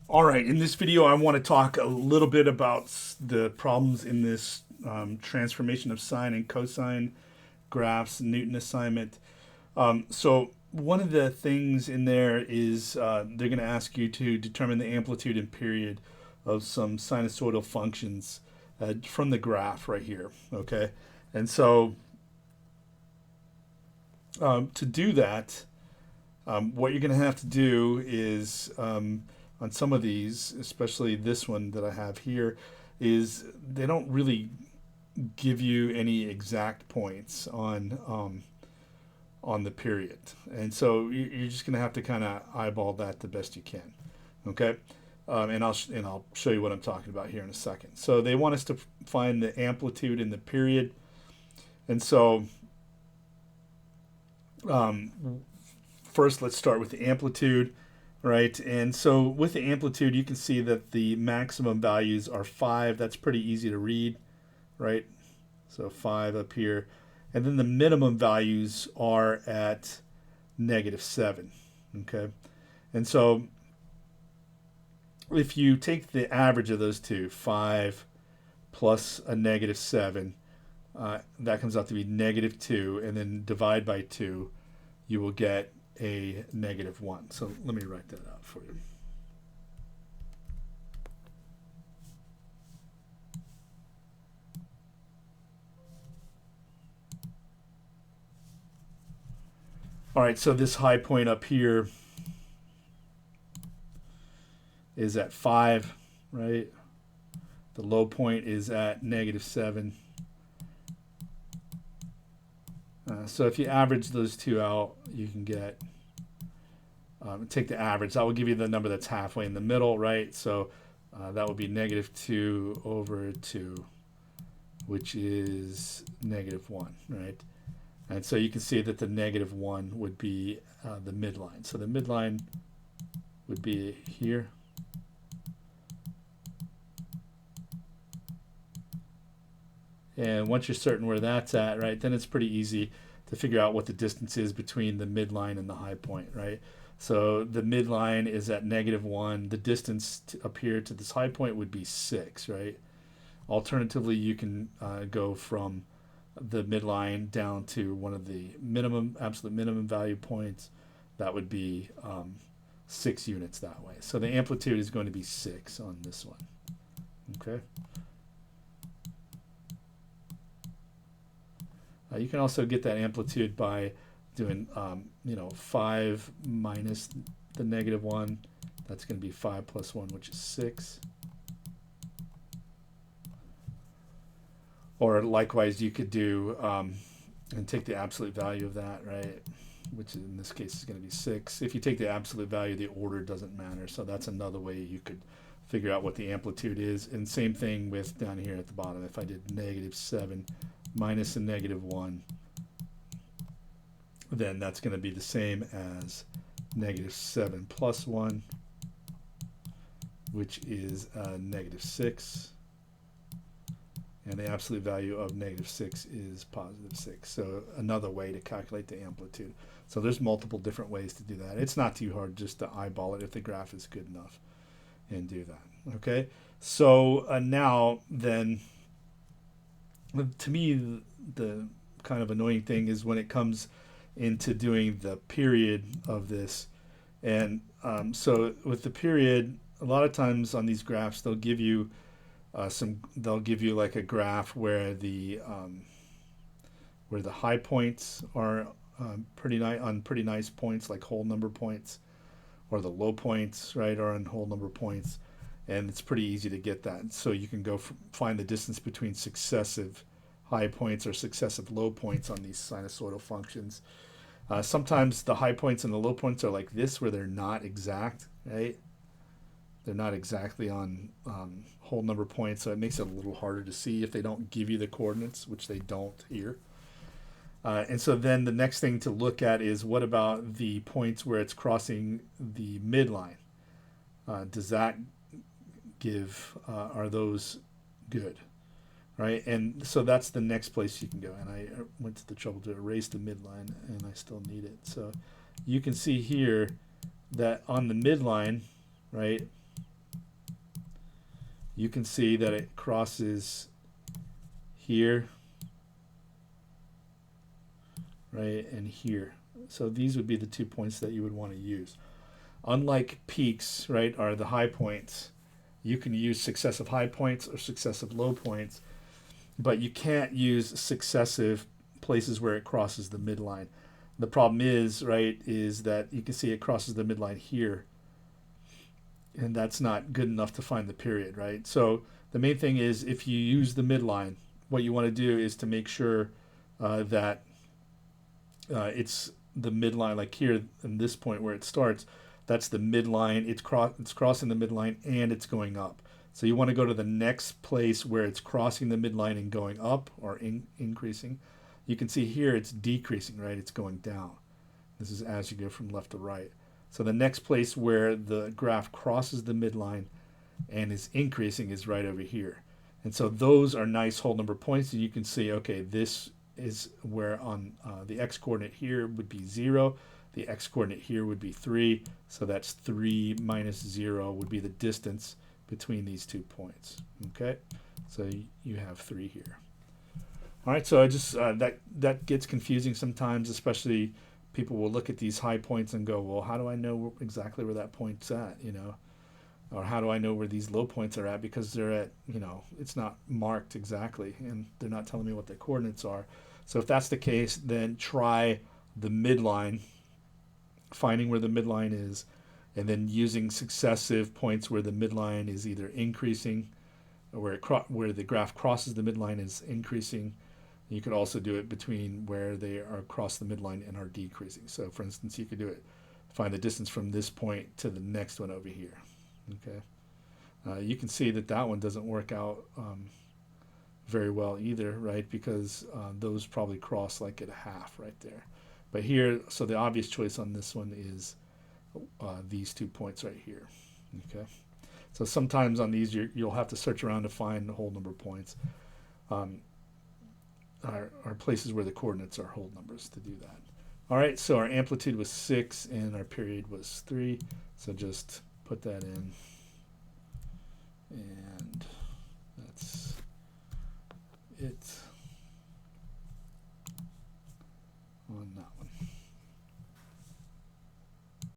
All right, in this video, I want to talk a little bit about the problems in this transformation of sine and cosine graphs, Newton assignment. So one of the things in there is they're going to ask you to determine the amplitude and period of some sinusoidal functions from the graph right here. Okay, and so to do that, what you're going to have to do is on some of these, especially this one that I have here, is they don't really give you any exact points on the period, and so you're just going to have to kind of eyeball that the best you can. Okay, and I'll show you what I'm talking about here in a second. So they want us to find the amplitude and the period, and so um, first let's start with the amplitude, right? And so with the amplitude, you can see that the maximum values are 5. That's pretty easy to read, right? So 5 up here. And then the minimum values are at -7, okay? And so if you take the average of those two, 5 plus a -7, that comes out to be -2, and then divide by 2, you will get a -1. So let me write that out for you. All right, so this high point up here is at 5, right? The low point is at -7. So if you average those two out, you can get, take the average. That will give you the number that's halfway in the middle, right? So that would be -2 over 2, which is -1, right? And so you can see that the -1 would be the midline. So the midline would be here. And once you're certain where that's at, right, then it's pretty easy to figure out what the distance is between the midline and the high point, right? So the midline is at -1. The distance up here to this high point would be 6, right? Alternatively, you can go from the midline down to one of the absolute minimum value points. That would be 6 units that way. So the amplitude is going to be 6 on this one. Okay. You can also get that amplitude by doing, 5 minus the -1. That's going to be 5 plus 1, which is 6. Or likewise, you could do and take the absolute value of that, right? Which in this case is going to be 6. If you take the absolute value, the order doesn't matter. So that's another way you could figure out what the amplitude is. And same thing with down here at the bottom. If I did -7 minus a -1, then that's going to be the same as -7 plus 1, which is -6. And the absolute value of -6 is +6. So another way to calculate the amplitude. So there's multiple different ways to do that. It's not too hard just to eyeball it if the graph is good enough and do that. Okay, so now then, to me, the kind of annoying thing is when it comes into doing the period of this. And so with the period, a lot of times on these graphs, they'll give you they'll give you like a graph where the high points are pretty nice points, like whole number points, or the low points, right, are on whole number points, and it's pretty easy to get that. So you can go find the distance between successive high points or successive low points on these sinusoidal functions. Sometimes the high points and the low points are like this, where they're not exact, right? They're not exactly on whole number points, so it makes it a little harder to see if they don't give you the coordinates, which they don't here. And so then the next thing to look at is, what about the points where it's crossing the midline? Does that give, are those good? Right, and so that's the next place you can go. And I went to the trouble to erase the midline, and I still need it. So you can see here that on the midline, right, you can see that it crosses here, right, and here. So these would be the 2 points that you would want to use. Unlike peaks, right, are the high points. You can use successive high points or successive low points, but you can't use successive places where it crosses the midline. The problem is, right, is that you can see it crosses the midline here, and that's not good enough to find the period, right? So the main thing is, if you use the midline, what you want to do is to make sure that it's the midline, like here in this point where it starts, that's the midline. It's crossing the midline and it's going up. So you want to go to the next place where it's crossing the midline and going up or increasing. You can see here it's decreasing, right? It's going down. This is as you go from left to right. So the next place where the graph crosses the midline and is increasing is right over here. And so those are nice whole number points, and you can see, okay, this is where on the x-coordinate here would be 0. The x-coordinate here would be 3. So that's 3 minus 0 would be the distance between these 2 points. Okay, so you have 3 here. All right, so I just that gets confusing sometimes, especially people will look at these high points and go, well, how do I know exactly where that point's at, you know? Or how do I know where these low points are at? Because they're at, you know, it's not marked exactly, and they're not telling me what the coordinates are. So if that's the case, then try the midline, finding where the midline is, and then using successive points where the midline is either increasing, or where the graph crosses the midline is increasing. You could also do it between where they are across the midline and are decreasing. So for instance, you could do it, find the distance from this point to the next one over here. Okay, you can see that that one doesn't work out very well either, right? Because those probably cross like at half right there. But here, so the obvious choice on this one is these 2 points right here. Okay, so sometimes on these you'll have to search around to find the whole number points. Are places where the coordinates are whole numbers to do that. All right, so our amplitude was 6 and our period was 3. So just put that in.